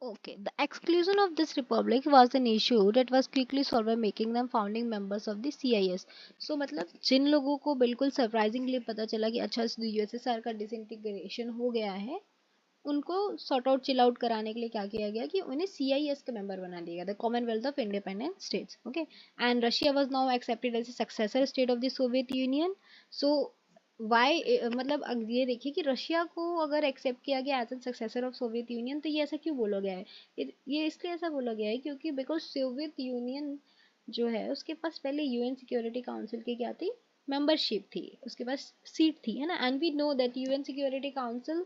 Okay, the exclusion of this republic was an issue that was quickly solved by making them founding members of the CIS. So मतलब जिन लोगों को बिल्कुल surprisingly पता चला कि अच्छा यूएसएसआर का डिसइंटीग्रेशन हो गया है, उनको सॉर्ट आउट चिल आउट कराने के लिए क्या किया गया कि उन्हें CIS का मेंबर बना दिया गया, the Commonwealth of Independent States. Okay, and Russia was now accepted as a successor state of the Soviet Union. So why मतलब ये देखिए कि रशिया को अगर एक्सेप्ट किया गया as a successor of Soviet Union, तो ये ऐसा क्यों बोला गया है? ये इसलिए ऐसा बोला गया है क्योंकि बिकॉज सोवियत यूनियन जो है उसके पास पहले यूएन सिक्योरिटी काउंसिल की क्या थी, मेंबरशिप थी, उसके पास सीट थी, है ना. And we know that UN Security Council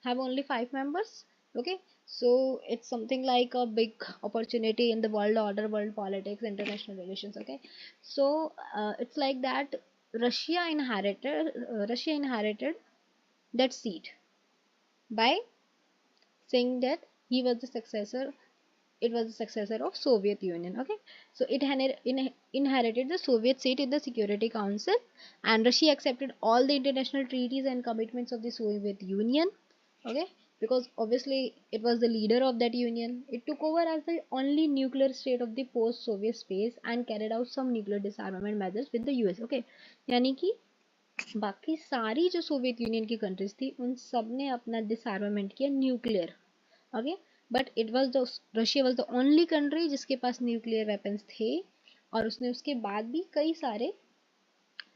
have only 5 members. Okay, so it's something like a big opportunity in the world order, world politics, international relations. Okay, so it's like that Russia inherited that seat by saying that he was the successor, it was the successor of Soviet Union. Okay, so it inherited the Soviet seat in the Security Council, and Russia accepted all the international treaties and commitments of the Soviet Union. Okay, because obviously it was the leader of that union. It took over as the only nuclear state of the post-Soviet space and carried out some nuclear disarmament measures with the US. Okay, यानी कि बाकी सारी जो Soviet union की countries थी उन सब ने अपना डिसआर्मामेंट किया nuclear. Okay, but it was the Russia was the only country जिसके पास न्यूक्लियर वेपन्स थे, और उसने उसके बाद भी कई सारे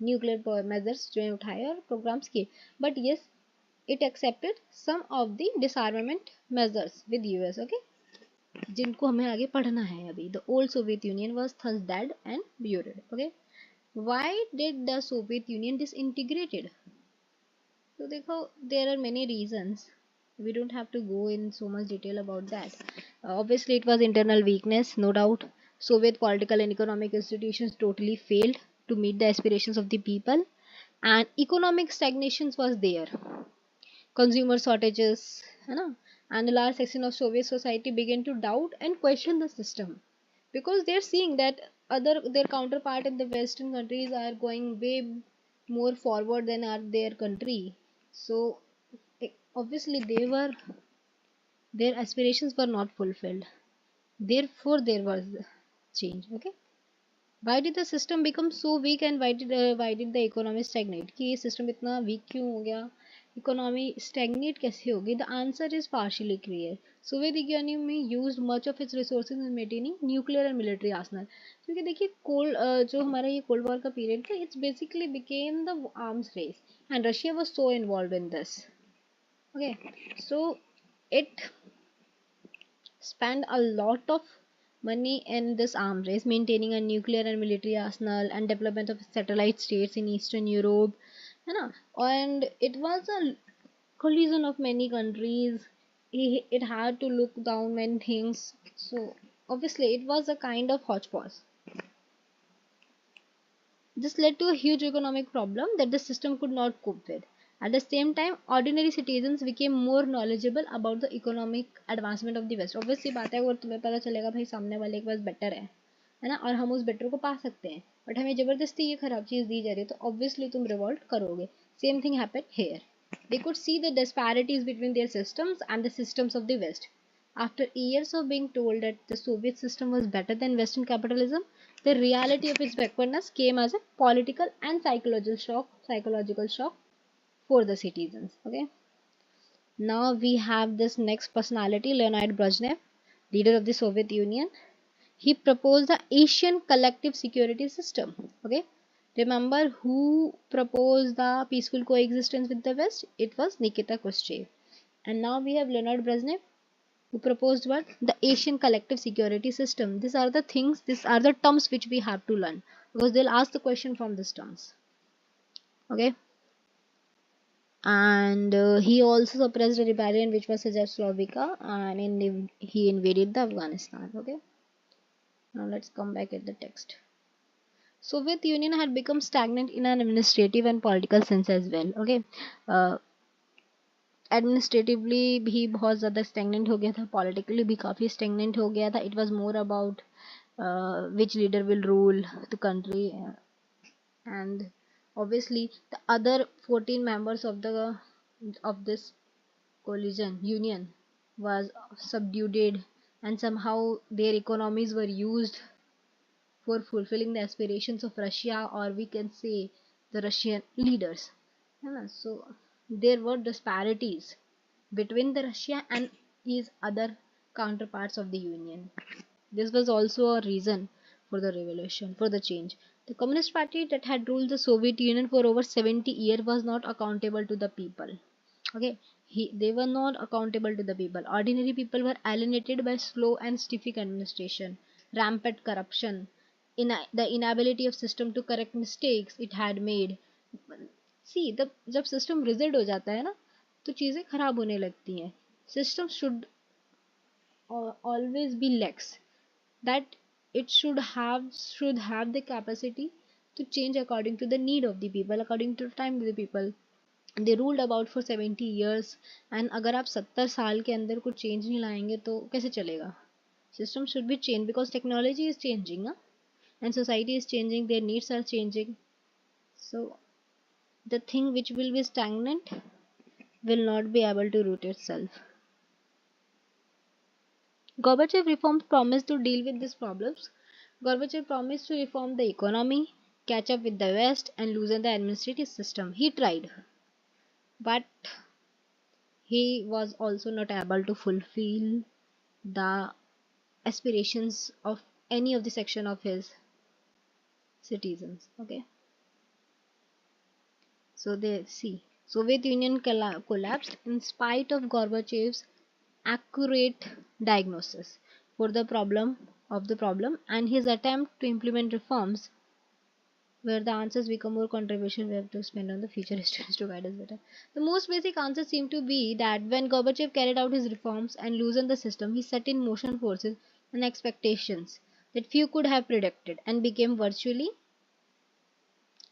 न्यूक्लियर मेजर्स जो है उठाए और प्रोग्राम्स किए. But yes, it accepted some of the disarmament measures with US. Okay, जिनको हमें आगे पढ़ना है अभी. The old Soviet Union was thus dead and buried. Okay, why did the Soviet Union disintegrated? तो देखो, there are many reasons. We don't have to go in so much detail about that. Obviously it was internal weakness, no doubt. Soviet political and economic institutions totally failed to meet the aspirations of the people, and economic stagnations was there, consumer shortages, है ना, and a large section of Soviet society began to doubt and question the system because they're seeing that their counterpart in the Western countries are going way more forward than are their country. So obviously their aspirations were not fulfilled. Therefore, there was change. Okay, why did the system become so weak and why did the economy stagnate? कि ये system इतना weak क्यों हो गया, economy stagnate कैसे होगी? The answer is partially clear. Soviet economy used much of its resources in maintaining nuclear and military arsenal. क्योंकि देखिए जो हमारा ये कोल्ड वॉर का पीरियड था, it's basically became the arms race and Russia was so involve in this. Okay, so it spent a lot of money in this arms race, maintaining a nuclear and military arsenal and development of satellite states in Eastern Europe, है ना. And it was a collision of many countries. It had to look down many things. So obviously it was a kind of hodgepodge. This led to a huge economic problem that the system could not cope with. At the same time, ordinary citizens became more knowledgeable about the economic advancement of the West. Obviously बात है, अगर तुम्हें पता चलेगा भाई सामने वाले के पास बेटर है ना, और हम उस बेटर को पा सकते हैं, बट हमें जबरदस्ती ये खराब चीज दी जा रही है, तो ऑब्वियसली तुम रिवॉल्ट करोगे. Same thing happened here. They could see the disparities between their systems and the systems of the West. After years of being told that the Soviet system was better than Western capitalism, the reality of its backwardness came as a political and psychological shock for the citizens. Okay. Now we have this next personality, Leonid Brezhnev, leader of the Soviet Union. He proposed the Asian collective security system. Okay. Remember who proposed the peaceful coexistence with the West? It was Nikita Khrushchev. And now we have Leonid Brezhnev, who proposed what? The Asian collective security system. These are the things, these are the terms which we have to learn, because they'll ask the question from these terms. Okay. And he also suppressed a rebellion which was Czechoslovakia, and he invaded the Afghanistan. Okay. Now let's come back at the text. Soviet Union had become stagnant in an administrative and political sense as well. Okay. Administratively भी बहुत ज़्यादा stagnant हो गया था, politically भी काफ़ी stagnant हो गया था. It was more about which leader will rule the country, and obviously the other 14 members of this coalition union, was subdued, and somehow their economies were used for fulfilling the aspirations of Russia, or we can say the Russian leaders. है ना? So there were disparities between the Russia and his other counterparts of the Union. This was also a reason for the revolution, for the change. The Communist Party that had ruled the Soviet Union for over 70 years was not accountable to the people. Okay, they were not accountable to the people. Ordinary people were alienated by slow and stiff administration, rampant corruption, the inability of system to correct mistakes it had made. See, जब system rigid हो जाता है ना, तो चीजें खराब होने लगती हैं. System always be lax, that it should have the capacity to change according to the need of the people, according to the time of the people. They ruled about for 70 years, and अगर आप 70 साल के अंदर कुछ change नहीं लाएंगे तो कैसे चलेगा? System should be changed because technology is changing, and society is changing, their needs are changing. So the thing which will be stagnant will not be able to root itself. Gorbachev reforms promised to deal with these problems. Gorbachev promised to reform the economy, catch up with the West, and loosen the administrative system. He tried, but he was also not able to fulfill the aspirations of any of the section of his citizens. Okay, so they see Soviet Union collapsed in spite of Gorbachev's accurate diagnosis for the problem and his attempt to implement reforms where the answers become more controversial. We have to spend on the future historians to guide us better. The most basic answer seemed to be that when Gorbachev carried out his reforms and loosened the system, he set in motion forces and expectations that few could have predicted and became virtually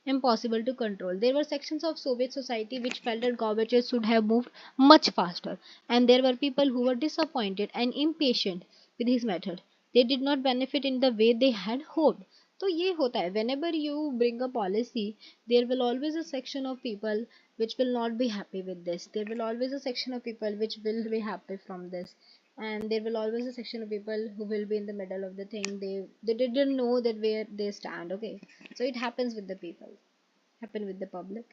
impossible to control. There were sections of Soviet society which felt that Gorbachev should have moved much faster, and there were people who were disappointed and impatient with his method. They did not benefit in the way they had hoped. तो ये होता है, whenever you bring a policy, there will always a section of people which will not be happy with this. There will always a section of people which will be happy from this, and there will always a section of people who will be in the middle of the thing. They didn't know that where they stand. Okay, so it happens with the people, happen with the public.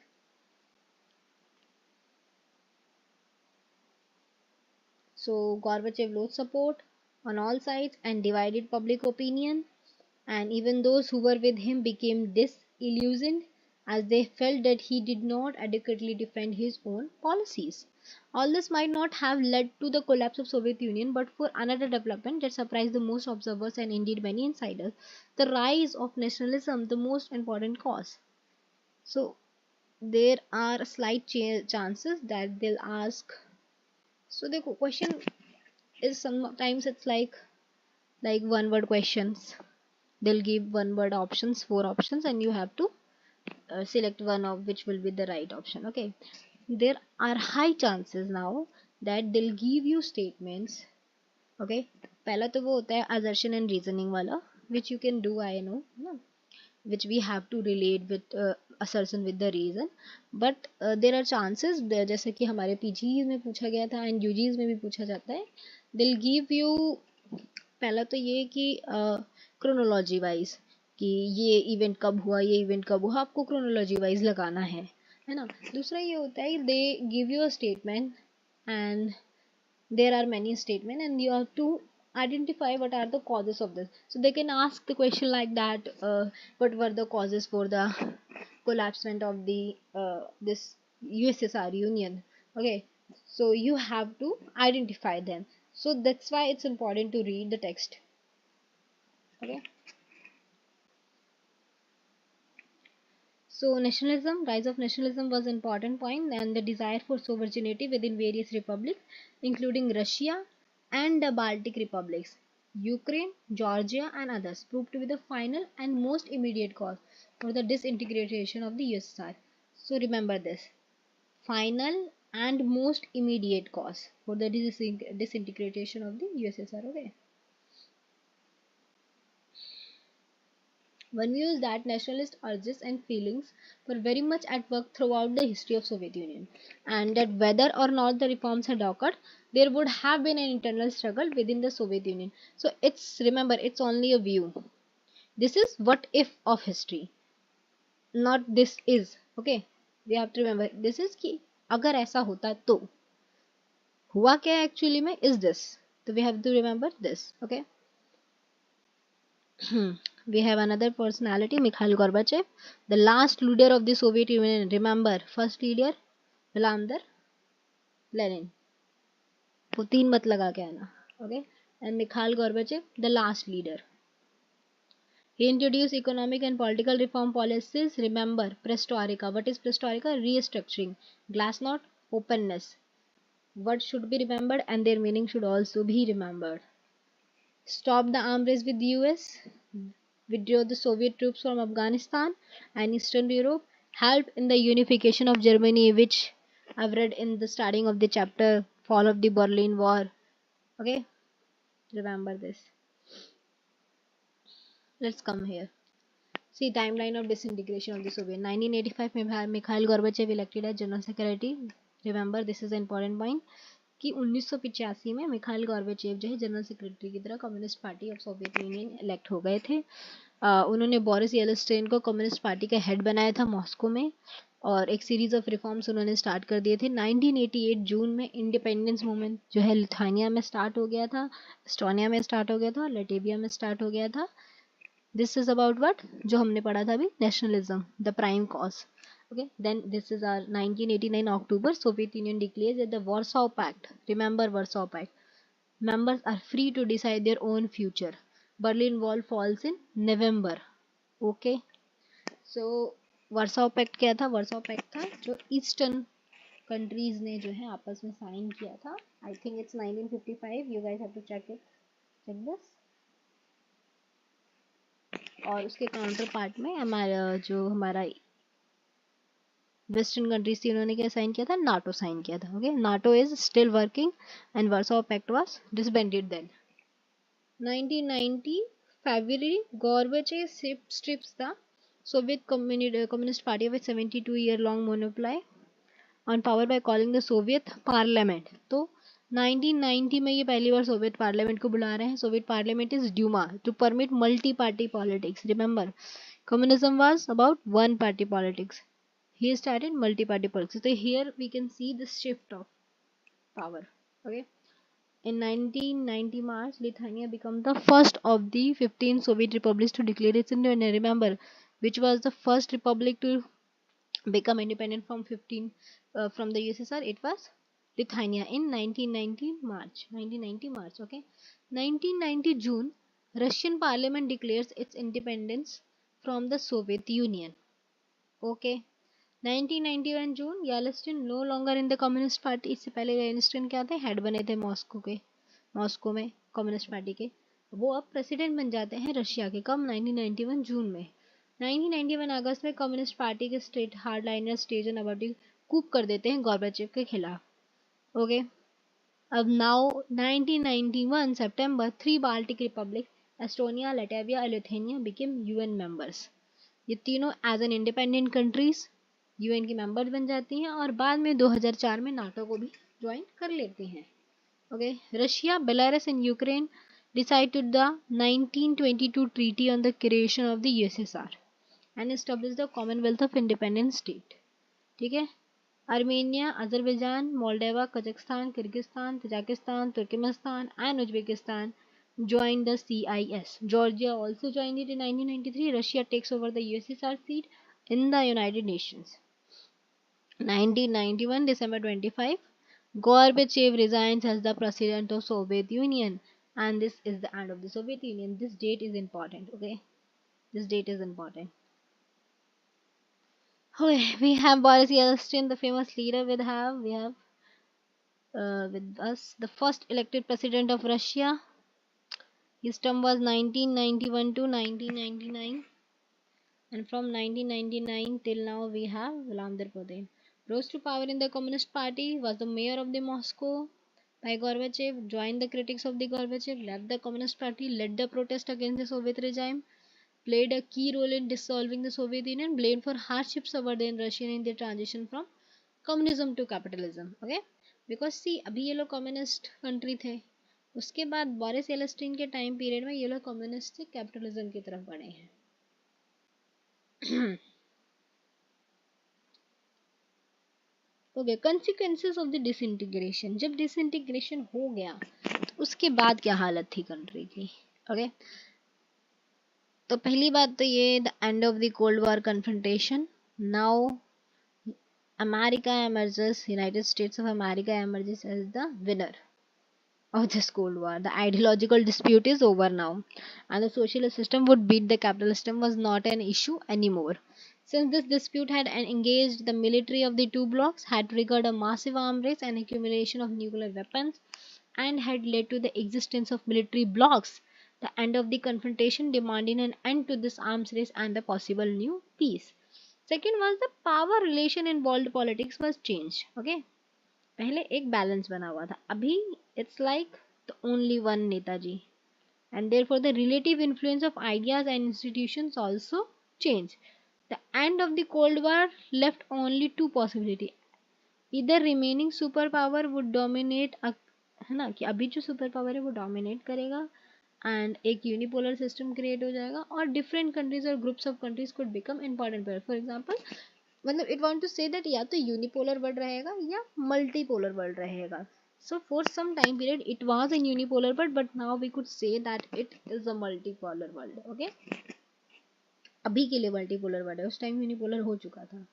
So Gorbachev lost support on all sides and divided public opinion, and even those who were with him became disillusioned as they felt that he did not adequately defend his own policies. All this might not have led to the collapse of Soviet Union, but for another development that surprised the most observers and indeed many insiders, the rise of nationalism, the most important cause. So there are slight chances that they'll ask. So the question is sometimes it's like one word questions. They'll give one word options, four options, and you have to select one of which will be the right option. Okay, there are high chances now that they'll give you statements. Okay, पहला तो वो होता है assertion and reasoning वाला, which you can do, I know, no? Which we have to relate with assertion with the reason, but there are chances, जैसे कि हमारे PGs में पूछा गया था and UGs में भी पूछा जाता है, they'll give you पहला तो ये कि क्रोनोलॉजी वाइज कि ये इवेंट कब हुआ, ये इवेंट कब हुआ, आपको क्रोनोलॉजी वाइज लगाना है ना. दूसरा ये होता है they give you a statement and there are many statements and you have to identify what are the causes of this. So they can ask the question like that, what were the causes for the collapsement of the this USSR Union. Okay, so you have to identify them. So that's why it's important to read the text. Okay, so nationalism, rise of nationalism was an important point, and the desire for sovereignty within various republics, including Russia and the Baltic republics, Ukraine, Georgia, and others, proved to be the final and most immediate cause for the disintegration of the USSR. So remember this: final and most immediate cause for the disintegration of the USSR. Okay. One view is that nationalist urges and feelings were very much at work throughout the history of Soviet Union, and that whether or not the reforms had occurred, there would have been an internal struggle within the Soviet Union. So remember, it's only a view. This is what if of history, not this is. Okay, we have to remember this is कि अगर ऐसा होता तो हुआ क्या actually में is this. So we have to remember this. Okay. We have another personality, Mikhail Gorbachev, the last leader of the Soviet Union. Remember, first leader Vladimir Lenin. वो तीन मत लगा के आना. Okay. And Mikhail Gorbachev, the last leader. He introduced economic and political reform policies. Remember, perestroika. What is perestroika? Restructuring. Glasnost, openness. What should be remembered and their meaning should also be remembered. Stop the arms race with the US. Withdrew the Soviet troops from Afghanistan and Eastern Europe. Helped in the unification of Germany, which I've read in the starting of the chapter, Fall of the Berlin Wall. Okay, remember this. Let's come here. See, timeline of disintegration of the Soviet. 1985 में Mikhail Gorbachev elected as General Secretary. Remember, this is an important point. कि 1985 में Mikhail गॉर्बेचेव जो है general secretary की तरह communist party of Soviet union elect हो गए थे. उन्होंने बोरिस येलेस्टेन को कम्युनिस्ट पार्टी का हेड बनाया था मॉस्को में, और एक सीरीज ऑफ रिफॉर्म्स उन्होंने स्टार्ट कर दिए थे. 1988 जून में इंडिपेंडेंस मूवमेंट जो है लिथुआनिया में स्टार्ट हो गया था, एस्टोनिया में स्टार्ट हो गया था, लटेविया में स्टार्ट हो गया था. दिस इज अबाउट व्हाट, जो हमने पढ़ा था अभी, nationalism the prime cause. Okay, then this is our 1989 October. Soviet Union declares that the Warsaw Pact. Remember Warsaw Pact. Members are free to decide their own future. Berlin Wall falls in November. Okay. So Warsaw Pact क्या था? Warsaw Pact था जो eastern countries ने जो है आपस में sign किया था. I think it's 1955. You guys have to check it. Check this. और उसके काउंटर पार्ट में हमारा वेस्टर्न कंट्रीज थी, उन्होंने क्या साइन किया था? नाटो साइन किया था. Okay, NATO is still working and Warsaw pact was disbanded then. 1990 February, Gorbachev strips the Soviet Communist Party of a 72-year-long monopoly on power by calling the Soviet Parliament. तो 1990 में ये पहली बार Soviet parliament को बुला रहे हैं. Soviet parliament is Duma to permit multi party politics. Remember, communism was about one party politics. He started multi-party politics. So here we can see the shift of power. Okay. In 1990 March, Lithuania became the first of the 15 Soviet republics to declare its independence. Remember, which was the first republic to become independent from from the USSR? It was Lithuania in 1990 March. 1990 March. Okay. 1990 June, Russian Parliament declares its independence from the Soviet Union. Okay. 1991 June, Yeltsin no longer in the Communist Party. इससे पहले येलेस्टिन क्या थे? Head बने थे Moscow में Communist Party के. वो अब प्रेसिडेंट बन जाते हैं रशिया के. कब? 1991 जून में. 1991 अगस्त में कम्युनिस्ट पार्टी के state hardliner stage and abortive coup कर देते हैं गॉर्बाचेव के खिलाफ. ओके. अब नाउ 1991 सितंबर, 3 Baltic republic Estonia, Latvia, Lithuania became UN members. ये तीनों as an independent countries UN की मेंबर बन जाती हैं और बाद में 2004 में नाटो को भी ज्वाइन कर लेती हैं. Okay. Russia, Belarus and Ukraine decided the 1922 treaty on the creation of the USSR and established the Commonwealth of Independent State. ठीक है. Armenia, Azerbaijan, Moldova, Kazakhstan, Kyrgyzstan, Tajikistan, Turkmenistan and Uzbekistan joined the CIS. Georgia also joined it in 1993. Russia takes over the USSR seat in the United Nations. 1991 December 25, Gorbachev resigns as the president of Soviet Union, and this is the end of the Soviet Union. This date is important. Okay, this date is important. Okay, we have Boris Yeltsin, the famous leader. We have with us the first elected president of Russia. His term was 1991 to 1999, and from 1999 till now we have Vladimir Putin. Rose to power in the Communist Party, was the mayor of the Moscow by Gorbachev, joined the critics of the Gorbachev, left the Communist Party, led the protest against the Soviet regime, played a key role in dissolving the Soviet Union, blamed for hardships suffered in Russia in their transition from communism to capitalism. Okay, because see अभी ये लोग communist country थे, उसके बाद Boris येलेस्टीन के time period में ये लोग कम्युनिस्ट से कैपिटलिज्म की तरफ बढ़े हैं. Okay, consequences of the disintegration. जब डिसइंटीग्रेशन हो गया तो उसके बाद क्या हालत थी कंट्री की. ओके, तो पहली बात तो ये the end of the cold war confrontation. Now America emerges, United States of America emerges as the winner of this Cold War. The ideological dispute is over now, and the socialist system would beat the capitalist system was not an issue anymore. Since this dispute had engaged the military of the two blocs, had triggered a massive arms race and accumulation of nuclear weapons, and had led to the existence of military blocs, the end of the confrontation demanding an end to this arms race and the possible new peace. Second was the power relation in world politics was changed. Okay, पहले एक balance बना हुआ था, अभी it's like the only one नेताजी, and therefore the relative influence of ideas and institutions also change. The end of the cold war left only two possibility. इधर remaining super power would dominate, है ना, कि अभी जो super power है वो dominate करेगा एंड एक यूनिपोलर सिस्टम क्रिएट हो जाएगा, और डिफरेंट कंट्रीज और groups of countries could become important power. For example, मतलब it want to say that या तो यूनिपोलर वर्ल्ड रहेगा या मल्टीपोलर वर्ल्ड रहेगा. So for some time period it was in unipolar world, but now we could say that it is a multipolar world. Okay, अभी के लिए multipolar world है, उस टाइम यूनिपोलर हो चुका था.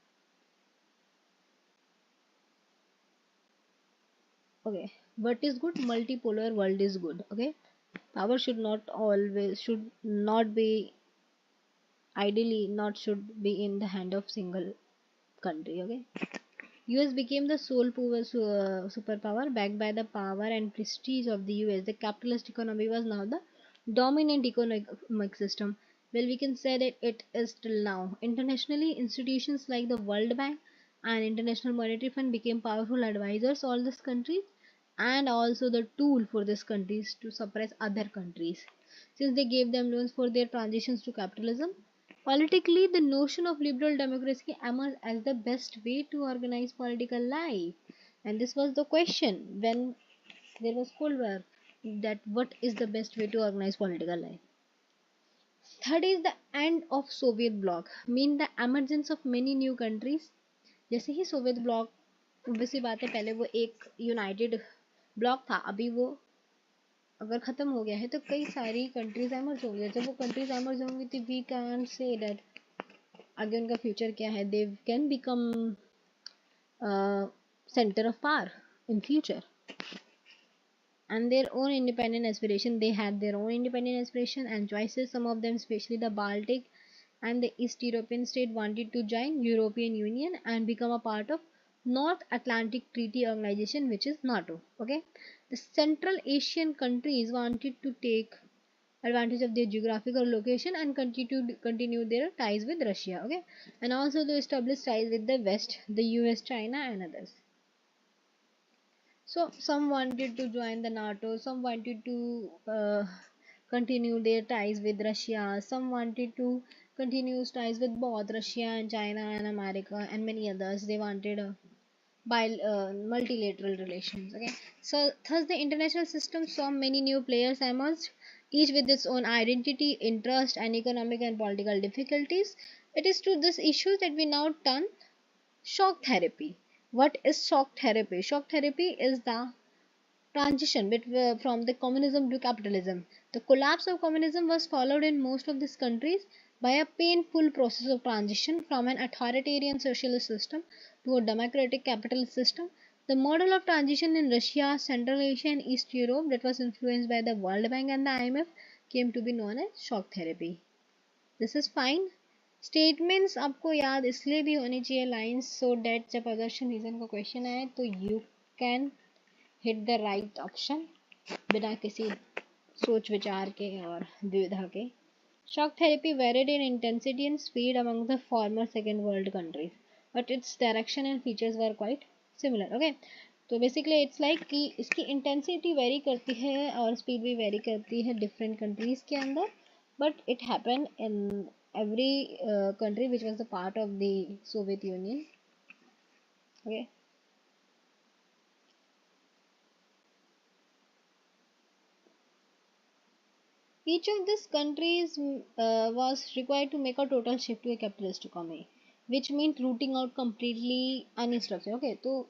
Okay, what is good? Multipolar world is good. Okay, power should not be ideally not should be in the hand of single country. Okay, US became the sole superpower, backed by the power and prestige of the US. The capitalist economy was now the dominant economic system. Well, we can say that it is still now. Internationally, institutions like the World Bank and International Monetary Fund became powerful advisors all these countries, and also the tool for these countries to suppress other countries, since they gave them loans for their transitions to capitalism. Politically, the notion of liberal democracy emerged as the best way to organize political life. And this was the question when there was Cold War, that what is the best way to organize political life. Third is the end of Soviet bloc, mean the emergence of many new countries. जैसे ही Soviet block, वैसी बात है, पहले वो एक United block था, अभी वो अगर ख़त्म हो गया है तो कई सारी कंट्रीज एमर्ज होंगी. जब वो कंट्रीज एमर्ज होंगी तो वी कैन से दैट आगे उनका फ्यूचर क्या है, they can become centre of power in future and their own independent aspiration. They had their own independent aspiration and choices. Some of them, especially the Baltic and the East European state, wanted to join European Union and become a part of North Atlantic Treaty Organization, which is NATO. Okay, the Central Asian countries wanted to take advantage of their geographical location and continue their ties with Russia. Okay, and also to establish ties with the West, the US, China, and others. So some wanted to join the NATO, some wanted to continue their ties with Russia, some wanted to continue ties with both Russia and China and America and many others. They wanted multilateral relations. Okay, so thus the international system saw many new players emerged, each with its own identity, interest, and economic and political difficulties. It is to this issue that we now turn shock therapy. What is shock therapy? Shock therapy is the transition from the communism to capitalism. The collapse of communism was followed in most of these countries by a painful process of transition from an authoritarian socialist system to a democratic capitalist system. The model of transition in Russia, Central Asia, and East Europe that was influenced by the World Bank and the IMF came to be known as shock therapy. This is fine. Statements आपको याद इसलिए भी होनी चाहिए lines, so that जब अदर्शन reason का question आए तो you can hit the right option बिना किसी सोच विचार के और द्विधा के. Shock therapy varied in intensity and speed among the former second world countries, but its direction and features were quite similar. Okay, तो बेसिकली इट्स लाइक कि इसकी इंटेंसिटी वेरी करती है और स्पीड भी वेरी करती है डिफरेंट कंट्रीज के अंदर, but it happened in every country which was the part of the Soviet Union. Okay, each of these countries was required to make a total shift to a capitalist economy, which meant rooting out completely unstructured. Okay, so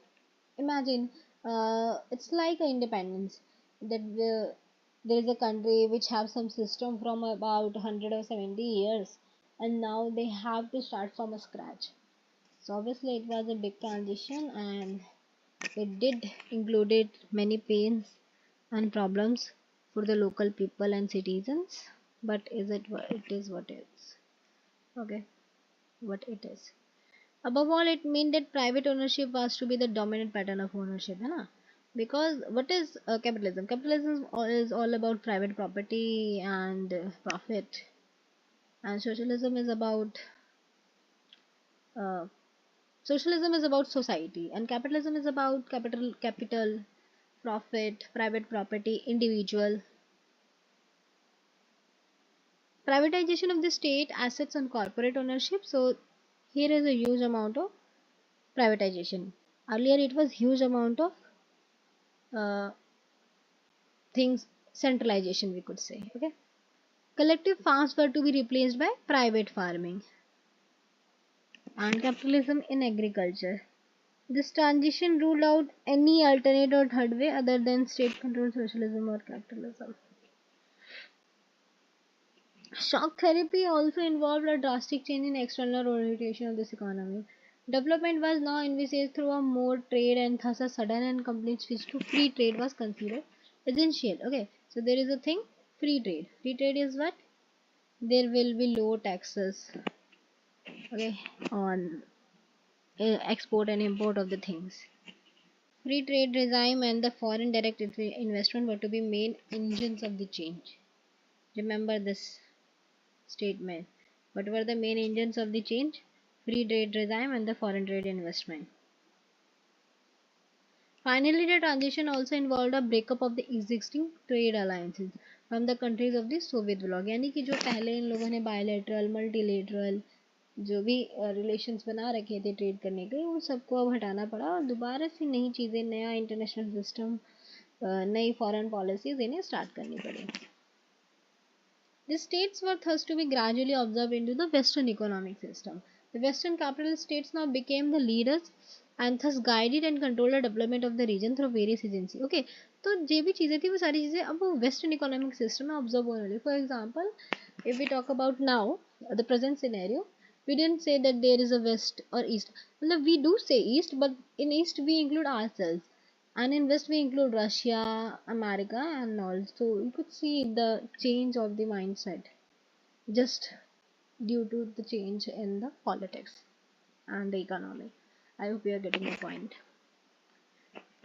imagine it's like an independence that there is a country which have some system from about 100 or 70 years, and now they have to start from a scratch. So obviously it was a big transition, and it did included many pains and problems for the local people and citizens. But is it what it is? What is okay? What it is? Above all, it meant that private ownership was to be the dominant pattern of ownership, है ना? Because what is capitalism? Capitalism is all about private property and profit, and uh, socialism is about society, and capitalism is about capital, profit, private property, individual. Privatization of the state assets and corporate ownership. So here is a huge amount of privatization. Earlier it was huge amount of uh, things, centralization we could say. Okay, collective farms were to be replaced by private farming and capitalism in agriculture. This transition ruled out any alternate or third way other than state controlled socialism or capitalism. Shock therapy also involved a drastic change in external orientation of this economy. Development was now envisaged through a more trade, and thus a sudden and complete switch to free trade was considered essential. Okay, so there is a thing, free trade. Free trade is what? There will be low taxes, okay, on export and import of the things. Free trade regime and the foreign direct investment were to be main engines of the change. Remember this statement. What were the main engines of the change? Free trade regime and the foreign trade investment. Finally, the transition also involved a breakup of the existing trade alliances from the countries of the Soviet bloc. यानी कि जो पहले इन लोगों ने bilateral, multilateral जो भी relations बना रखे थे ट्रेड करने के, उन सबको अब हटाना पड़ा और दोबारा से नई चीज़ें, नया इंटरनेशनल सिस्टम, नई फॉरेन पॉलिसीज इन्हें स्टार्ट करनी पड़ी. The states were thus to be gradually absorbed into the Western economic system. The Western capitalist states now became the leaders and thus guided and controlled the development of the region through various agencies. Okay, तो जो भी चीज़ें थी वो सारी चीज़ें अब वो वेस्टर्न इकोनॉमिक सिस्टम में ऑब्जर्व होने लगी. For example, if we talk about now the present scenario, we didn't say that there is a west or east. Well, we do say east, but in east we include ourselves, and in west we include Russia, America, and also you could see the change of the mindset just due to the change in the politics and the economy. I hope you are getting the point.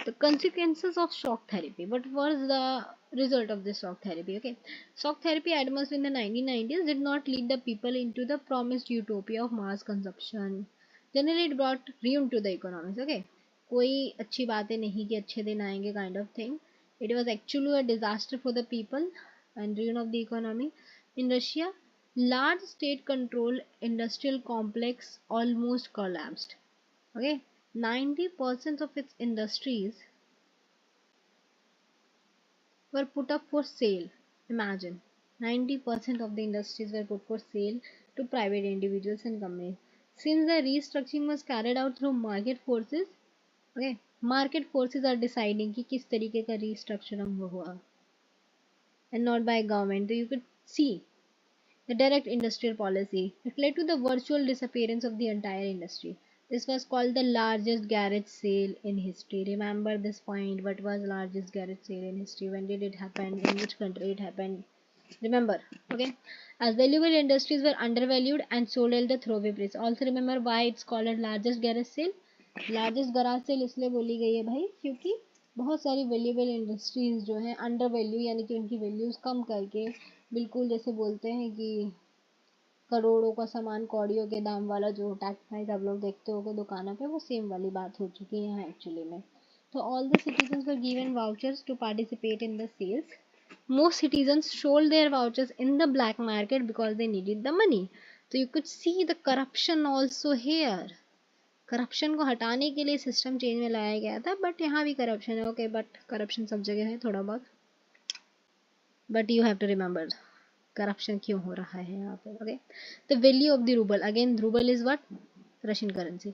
The consequences of shock therapy. What was the result of this shock therapy? Okay, shock therapy advanced in the 1990s did not lead the people into the promised utopia of mass consumption. Generally it brought ruin to the economies. Okay, कोई अच्छी बातें नहीं कि अच्छे दिन आएंगे kind of thing. It was actually a disaster for the people and ruin of the economy. In Russia, large state controlled industrial complex almost collapsed. Okay, 90% of its industries were put up for sale. Imagine, 90% of the industries were put for sale to private individuals and companies. Since the restructuring was carried out through market forces, okay, market forces are deciding कि किस तरीके का restructuring हुआ, and not by government. So you could see the direct industrial policy. It led to the virtual disappearance of the entire industry. This was called the largest garage sale in history. Remember this point. What was largest garage sale in history? When did it happen? In which country it happened? Remember, okay? As valuable industries were undervalued and sold at the throwaway price. Also remember why it's called a largest garage sale. Largest garage sale इसलिए बोली गई है भाई क्योंकि बहुत सारी valuable industries जो हैं अंडर वैल्यू, यानी कि उनकी वैल्यूज कम करके, बिल्कुल जैसे बोलते हैं कि करोड़ों का सामान कौड़ियों के दाम वाला जो टैक्स प्राइस आप लोग देखते हो दुकानों पे, वो सेम वाली बात हो चुकी है यहाँ एक्चुअली में. तो all the citizens were given vouchers to participate in the sales. Most citizens sold their vouchers in the black market because they needed the money. So you could see the corruption also here. Corruption को हटाने के लिए system change में लाया गया था, but यहाँ भी करप्शन है. ओके, बट करप्शन सब जगह है थोड़ा बहुत, but you have to remember corruption क्यों हो रहा है यहाँ पे. Okay, the value of the rouble, again rouble is what, Russian currency,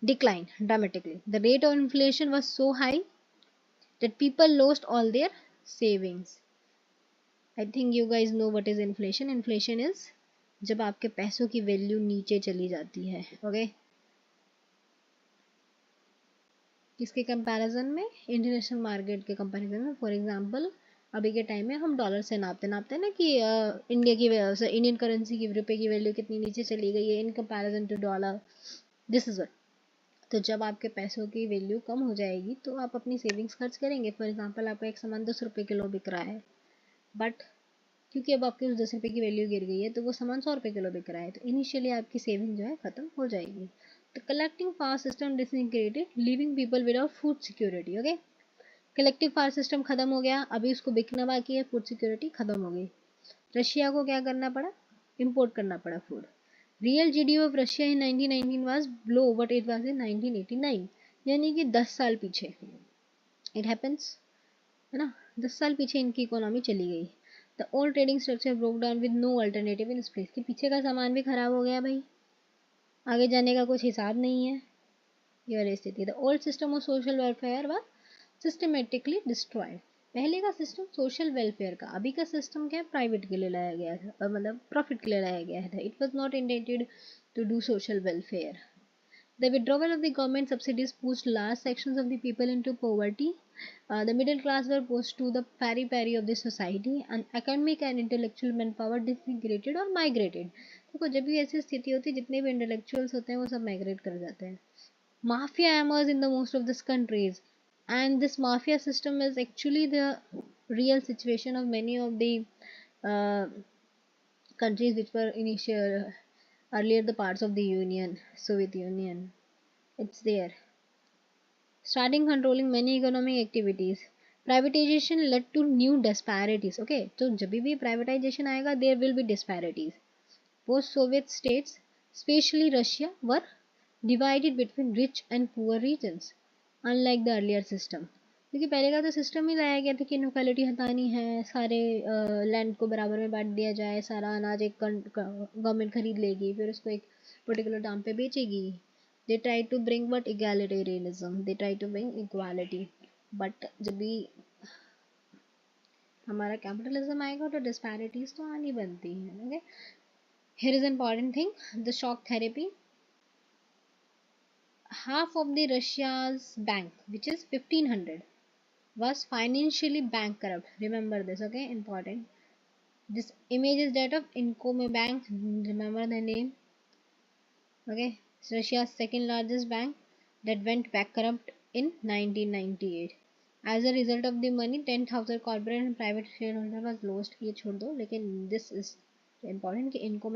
declined dramatically. The rate of inflation was so high that people lost all their savings. I think you guys know what is inflation. Inflation is जब आपके पैसों की value नीचे चली जाती है. Okay, किसके comparison में, इंटरनेशनल मार्केट के कंपैरिजन में. फॉर एग्जांपल अभी के टाइम में हम डॉलर से नापते हैं ना कि इंडिया की इंडियन करेंसी की, रुपए की वैल्यू कितनी नीचे चली गई है in comparison to dollar. This is what. तो जब आपके पैसों की वैल्यू कम हो जाएगी तो आप अपनी सेविंग्स खर्च करेंगे. फॉर एग्जांपल आपका एक सामान 10 रुपये किलो बिक रहा है, बट क्योंकि अब आपकी उस 10 रुपये की वैल्यू गिर गई है तो वो सामान 100 रुपये किलो बिक रहा है, तो इनिशियली आपकी सेविंग जो है खत्म हो जाएगी. The collecting power system disintegrated, leaving people without food security. Okay, collective power system खत्म हो गया, अभी उसको बिकना बाकी है, फूड सिक्योरिटी खत्म हो गई. रशिया को क्या करना पड़ा, इंपोर्ट करना पड़ा food. Real GDP of Russia in 1919 was below what it was in 1989, यानी कि 10 साल पीछे. इट हैपेंस, है ना, 10 साल पीछे इनकी इकोनॉमी चली गई. The old trading structure broke down with no alternative in space, के पीछे का सामान भी खराब हो गया भाई, आगे जाने का कुछ हिसाब नहीं है. यह स्थिति. The old system of social welfare was systematically destroyed. पहले का सिस्टम सोशल वेलफेयर का, अभी का सिस्टम क्या है, प्राइवेट के लिए लाया गया था, मतलब प्रॉफिट के लिए लाया गया था. It was not intended to do social welfare. The withdrawal of the government subsidies pushed large sections of the people into poverty. The middle class were pushed to the periphery of the society, and academic and intellectual manpower disintegrated or migrated. देखो जब भी ऐसी स्थिति होती है, जितने भी intellectuals होते हैं वो सब माइग्रेट कर जाते हैं. Mafia emerged in the most of these countries, and this mafia system is actually the real situation of many of the uh, countries which were initial earlier the parts of the Union, Soviet Union. It's there. Starting controlling many economic activities. Privatization led to new disparities. Okay, so जब भी privatization आएगा, there will be disparities. Post-Soviet states, especially Russia, were divided between rich and poor regions, unlike the earlier system. क्योंकि पहले का तो system ही लाया गया था कि इनक्वालिटी हटानी है, सारे लैंड को बराबर में बांट दिया जाए, सारा अनाज एक गवर्नमेंट खरीद लेगी, फिर उसको एक पर्टिकुलर दाम पे बेचेगी. They try to bring what egalitarianism, they try to bring equality, but जब भी हमारा कैपिटलिज्म आएगा तो डिस्पैरिटीज तो आनी बनती है. Okay, here is an important thing, the shock therapy. Half of the Russia's bank, which is 1500, was financially bankrupt. Remember this, okay, important. This image is that of Income Bank. Remember the name. Okay, it's Russia's second largest bank that went bankrupt in 1998. As a result of the money, 10,000 corporate and private shareholder was lost. ये छोड़ दो, लेकिन this is important कि इनको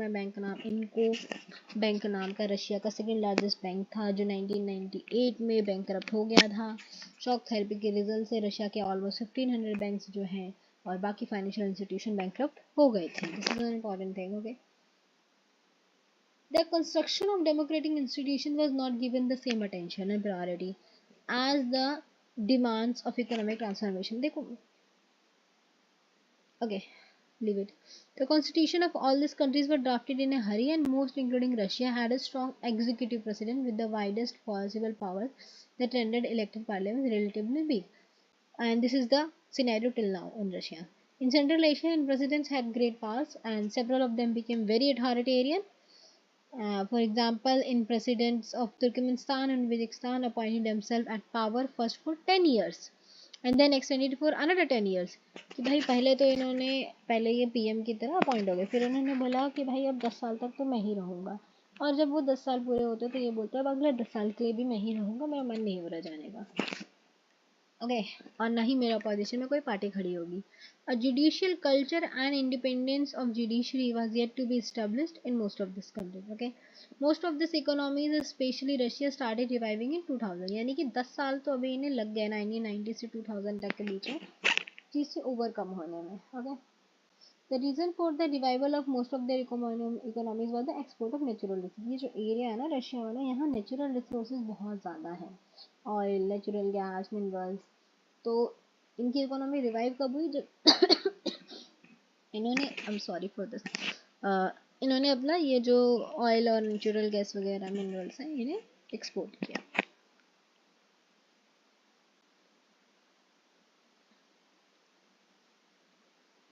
bank नाम का Russia का second largest bank था, जो 1998 में बैंकरप्ट हो गया था. शॉक थेरेपी के रिजल्ट से रशिया के ऑलमोस्ट 1500 बैंक्स जो हैं और बाकी फाइनेंशियल इंस्टीट्यूशन बैंकरप्ट हो गए थे. This is an important thing. Okay, the construction of democratic institutions was not given the same attention and priority as the demands of economic transformation. देखो, okay, leave it. The constitution of all these countries were drafted in a hurry, and most, including Russia, had a strong executive president with the widest possible powers that rendered elected parliaments relatively weak. And this is the scenario till now in Russia. In Central Asia, presidents had great powers, and several of them became very authoritarian. For example, in presidents of Turkmenistan and Uzbekistan appointed themselves at power first for 10 years and then extended for another 10 years. कि भाई पहले तो इन्होंने पहले ये PM की तरह appoint हो गए, फिर उन्होंने बोला कि भाई अब 10 साल तक तो मैं ही रहूँगा, और जब वो 10 साल पूरे होते तो ये बोलते अब अगले 10 साल के लिए भी मैं ही रहूँगा, मेरा मन नहीं हो रहा जाने का. ओके, और ना ही मेरा अपोजिशन में कोई पार्टी खड़ी होगी. A judicial culture and independence of judiciary was yet to be established in most of this countries. Okay, most of this economies, especially Russia, started reviving in 2000. यानी कि 10 साल तो अभी इन्हें लग गए 1990 से 2000 तक के बीच में. चीज़ से ओवरकम होने में. Okay. The reason for the revival of most of their economies was the export of natural resource. ये जो एरिया है ना रशिया वाला, यहाँ नेचुरल रिसोर्सेज बहुत ज़्यादा है. Oil, natural gas, minerals. तो इनकी इकोनॉमी रिवाइव कब हुई? जब इन्होंने, I am sorry for this, इन्होंने अपना ये जो ऑयल और नेचुरल गैस वगैरह मिनरल्स हैं इन्हें एक्सपोर्ट किया.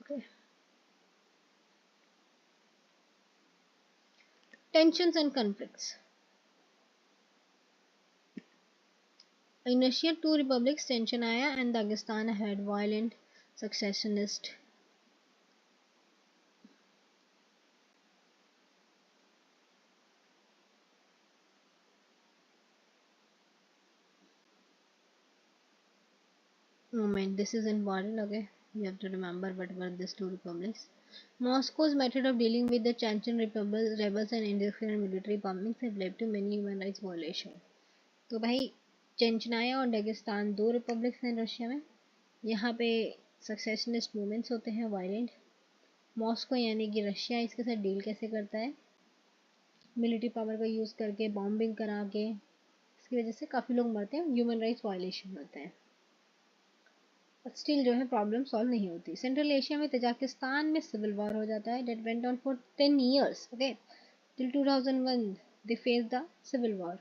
Okay. Tensions and conflicts. In Russia, two republics tension आया and Dagestan had violent successionist movement. This is important, okay? You have to remember what were these two republics. Moscow's method of dealing with the Chechen rebels and indifferent military bombings have led to many human rights violations. तो भाई चेंचनाया और Dagestan दो republics हैं Russia में. यहाँ पे सक्सेशनिस्ट movements होते हैं वायलेंट. मॉस्को यानी कि रशिया इसके साथ डील कैसे करता है? मिलिट्री पावर का यूज़ करके, बॉम्बिंग करा के. इसकी वजह से काफ़ी लोग मरते हैं, ह्यूमन राइट्स वायलेशन होते हैं. स्टिल जो है प्रॉब्लम सॉल्व नहीं होती. सेंट्रल एशिया में तजाकिस्तान में सिविल वॉर हो जाता है. That went on for 10 years. Okay, till 2001 they face the civil war.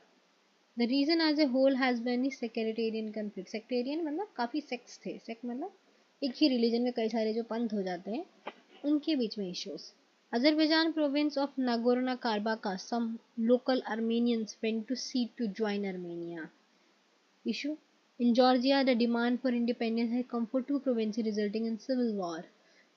The region as a whole has been sectarian conflict. Sectarian मतलब काफ़ी सेक्ट्स थे. सेक्ट मतलब एक ही रिलीजन में कई सारे जो पंथ हो जाते हैं उनके बीच में issues. Azerbaijan province of Nagorno-Karabakh, some local Armenians went to seek to join Armenia. Issue. In Georgia, the demand for independence has come for two provinces, resulting in civil war.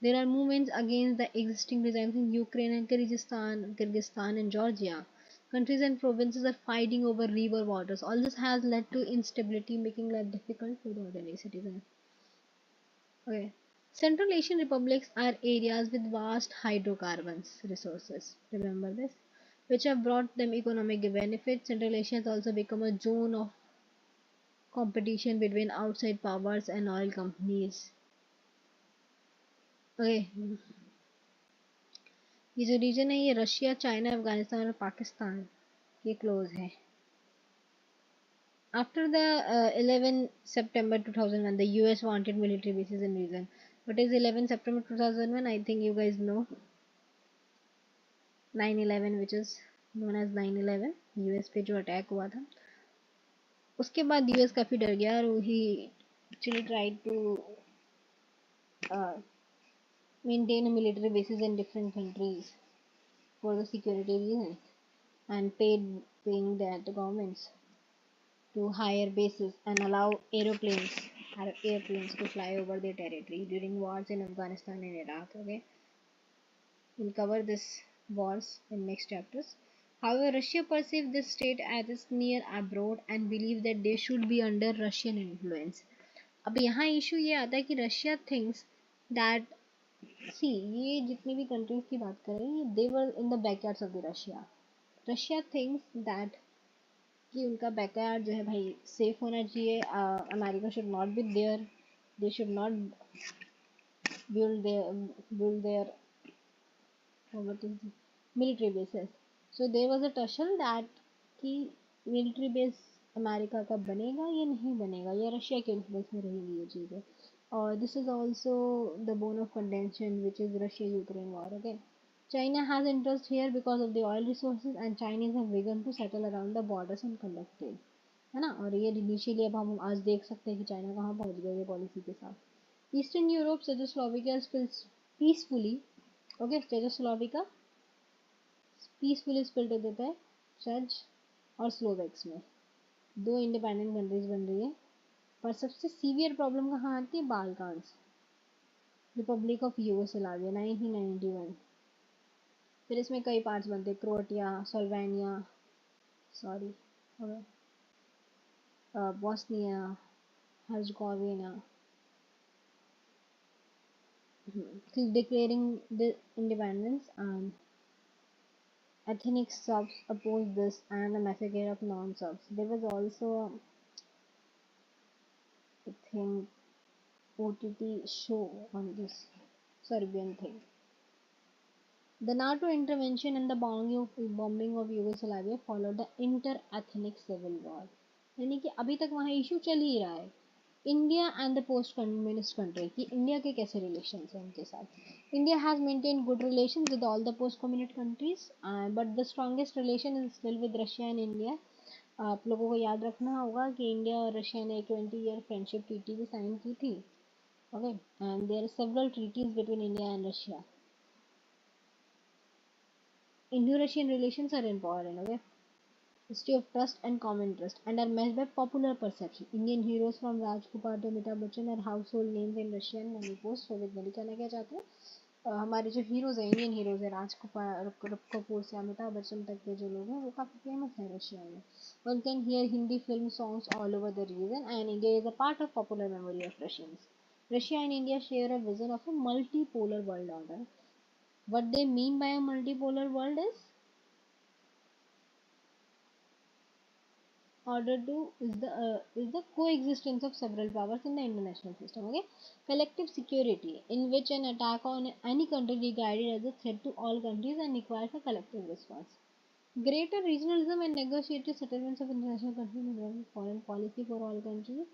There are movements against the existing regimes in Ukraine and Kyrgyzstan and Georgia. Countries and provinces are fighting over river waters. All this has led to instability, making life difficult for the ordinary citizen. Okay. Central Asian republics are areas with vast hydrocarbons resources. Remember this, which have brought them economic benefits. Central Asia has also become a zone of competition between outside powers and oil companies. Okay. ये जो reason है ये Russia, China, Afghanistan और पाकिस्तान के close है. After the 11 September 2001, the US wanted military bases in region. What is 11 September 2001? I think you guys know 9/11, which is known as 9/11. US पे जो attack हुआ था उसके बाद यूएस काफ़ी डर गया और ही actually tried to maintain military bases in different countries for the security reasons and paying that governments to hire bases and allow airplanes to fly over their territory during wars in Afghanistan and Iraq. Okay, we'll cover this wars in next chapters. However, Russia perceived this state as its near abroad and believed that they should be under Russian influence. अब यहाँ issue ये आता है कि Russia thinks that सी ये जितनी भी countries की बात करें ये they were in the backyards of the Russia. Russia thinks that कि उनका बैकयार्ड जो है भाई सेफ होना चाहिए. America should not be there. They should not build their what is military bases. So there was a tussle that कि military base America का बनेगा या नहीं बनेगा या रशिया के इन्फ्लुएंस में रहेगी ये चीज़ें. और this is also the bone of contention which is Russia-Ukraine war. Okay, China has interest here because of the oil resources and Chinese have begun to settle around the borders and conduct trade. है ना. और ये initially अब हम आज देख सकते हैं कि चाइना कहाँ पहुँच गया ये पॉलिसी के साथ. Eastern Europe Czechoslovakia peacefully. Okay, Czechoslovakia peacefully split हो देता है चेच और स्लोवेक्स में. दो इंडिपेंडेंट कंट्रीज बन रही है. पर सबसे सीवियर प्रॉब्लम कहाँ आती है? बाल्कान्स. Republic of Yugoslavia 1991. फिर इसमें कई पार्ट्स बनते हैं. Croatia, Slovenia, sorry Bosnia Herzegovina. Declaring the independence and ethnic Serbs opposed this and a massacre of non-Serbs. There was also, I think, OTT show on this Serbian thing. The NATO intervention and the bombing of Yugoslavia followed the inter-ethnic civil war. यानी कि अभी तक वहाँ issue चल ही रहा है. India and the post communist country कि India के कैसे रिलेशन हैं उनके साथ. India has maintain good relation with all the post communist countries, but the strongest relation is still with Russia and India. आप लोगों को याद रखना होगा कि इंडिया और रशिया ने 20 ईयर फ्रेंडशिप ट्रीटी भी साइन की थी. Okay, and there are several treaties between India and Russia. Indo-Russian relations are important, okay? History of trust and common interest and are matched by popular perception. Indian heroes from Rajkumar to Amitabh Bachchan are household names in Russian many post Soviet में. कहना क्या चाहते हैं, हमारे जो heroes हैं, Indian heroes हैं, राजकुमार कपूर से अमिताभ बच्चन तक के जो लोग हैं वो काफ़ी फेमस हैं रशिया में. One can hear Hindi film songs all over the region and India is a part of popular memory of Russians. Russia and India share a vision of a multipolar world order. What they mean by a multipolar world is the coexistence of several powers in the international system. Okay, collective security in which an attack on any country regarded as a threat to all countries and requires a collective response. Greater regionalism and negotiated settlements of international countries involving foreign policy for all countries.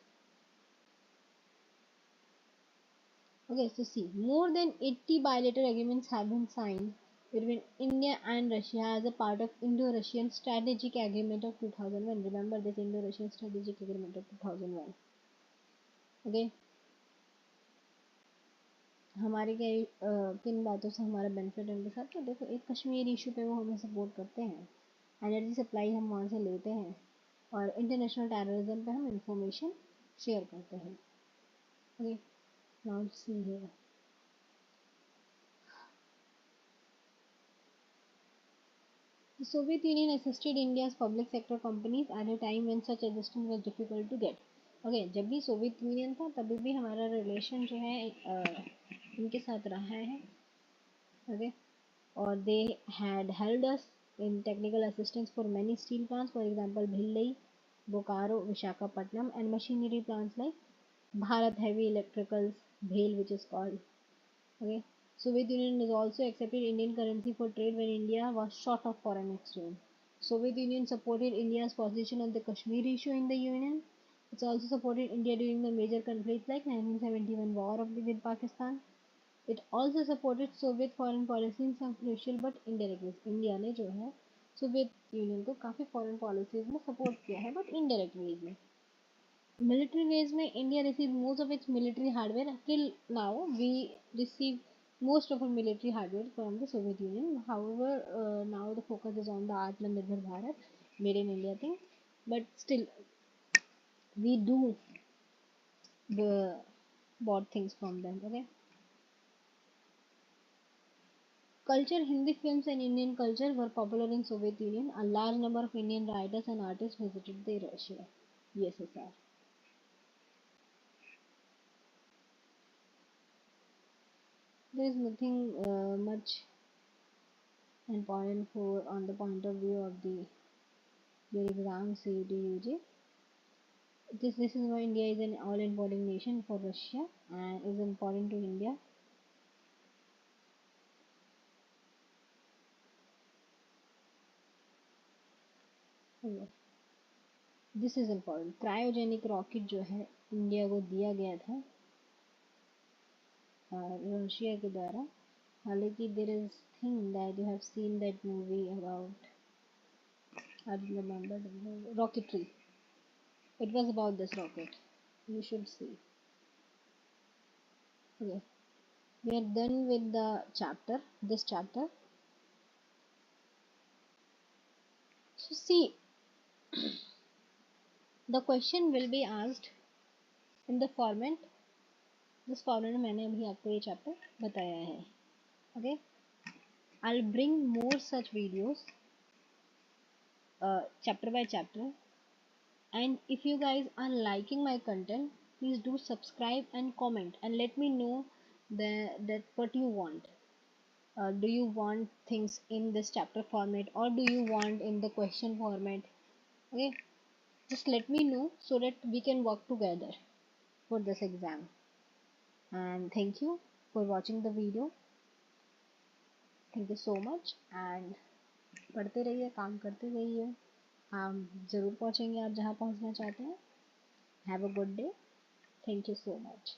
Okay, so see, more than 80 bilateral agreements have been signed between India and Russia as a part of Indo-Russian Strategic Agreement of 2001. Remember this Indo-Russian Strategic Agreement of 2001. Okay, हमारे क्या किन बातों से हमारा benefit उनके साथ. तो देखो, एक कश्मीर इशू पे वो हमें सपोर्ट करते हैं, एनर्जी सप्लाई हम वहाँ से लेते हैं, और इंटरनेशनल टेररिज्म पे हम इंफॉर्मेशन शेयर करते हैं. Okay, now see here. The Soviet Union assisted India's public sector companies at a time when such assistance was difficult to get. Okay, जब भी सोवियत यूनियन था तभी भी हमारा रिलेशन जो है इनके साथ रहा है. Okay, और they had helped us in technical assistance for many steel plants, for example Bhilai, Bokaro, Visakhapatnam, and machinery plants like Bharat Heavy Electricals, BHEL, which is called. Okay, Soviet Union has also accepted Indian currency for trade when India was short of foreign exchange. Soviet Union supported India's position on the Kashmir issue in the Union. It's also supported India during the major conflicts like 1971 war with Pakistan. It also supported Soviet foreign policy in some crucial but indirect ways. India ने जो है Soviet union को काफ़ी foreign policies में support किया है, but indirect veg में. Military ways में India received most of its military hardware. Till now we receive most of our military hardware from the Soviet Union. However, now the focus is on the Atmanirbhar Bharat, made in India thing. But still, we do the bought things from them. Okay. Culture, Hindi films and Indian culture were popular in Soviet Union. A large number of Indian writers and artists visited the Russia, USSR. There is nothing much important for on the point of view of the your exam CET UG. This is why India is an all important nation for Russia and is important to India. Okay. This is important. Cryogenic rocket जो है India को दिया गया था Russia के द्वारा. हालांकि there is thing that you have seen that movie about, I don't remember the movie, rocketry. It was about this rocket. You should see. Okay, we are done with the chapter. This chapter. So see, the question will be asked in the format. This format में मैंने अभी आपको ये chapter बताया है. Okay, I'll bring more such videos, chapter by chapter. And if you guys are liking my content, please do subscribe and comment and let me know that what you want. Do you want things in this chapter format or do you want in the question format? Okay, just let me know so that we can work together for this exam. And thank you for watching the video. Thank you so much. And पढ़ते रहिए, काम करते रहिए, हम ज़रूर पहुँचेंगे आप जहाँ पहुँचना चाहते हैं. Have a good day. Thank you so much.